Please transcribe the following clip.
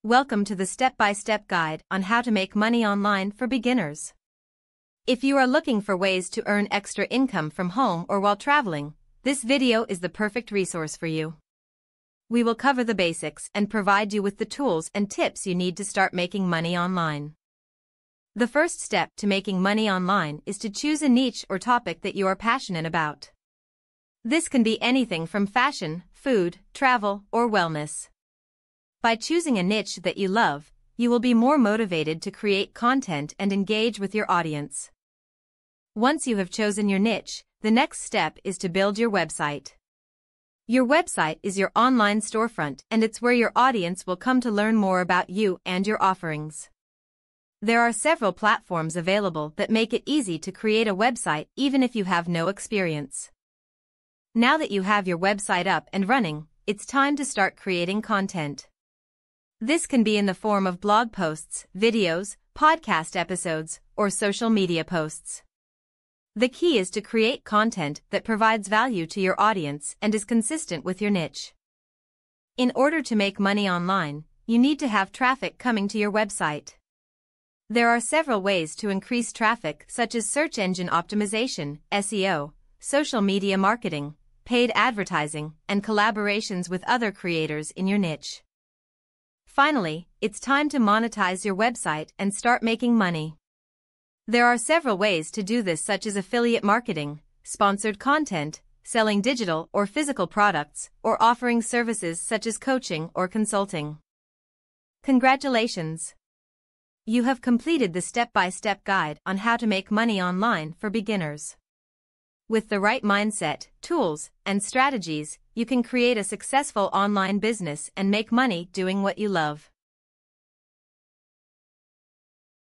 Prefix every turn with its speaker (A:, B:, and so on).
A: Welcome to the step-by-step guide on how to make money online for beginners. If you are looking for ways to earn extra income from home or while traveling, this video is the perfect resource for you. We will cover the basics and provide you with the tools and tips you need to start making money online. The first step to making money online is to choose a niche or topic that you are passionate about. This can be anything from fashion, food, travel, or wellness. By choosing a niche that you love, you will be more motivated to create content and engage with your audience. Once you have chosen your niche, the next step is to build your website. Your website is your online storefront, and it's where your audience will come to learn more about you and your offerings. There are several platforms available that make it easy to create a website even if you have no experience. Now that you have your website up and running, it's time to start creating content. This can be in the form of blog posts, videos, podcast episodes, or social media posts. The key is to create content that provides value to your audience and is consistent with your niche. In order to make money online, you need to have traffic coming to your website. There are several ways to increase traffic, such as search engine optimization, SEO, social media marketing, paid advertising, and collaborations with other creators in your niche. Finally, it's time to monetize your website and start making money. There are several ways to do this, such as affiliate marketing, sponsored content, selling digital or physical products, or offering services such as coaching or consulting. Congratulations! You have completed the step-by-step guide on how to make money online for beginners. With the right mindset, tools, and strategies, you can create a successful online business and make money doing what you love.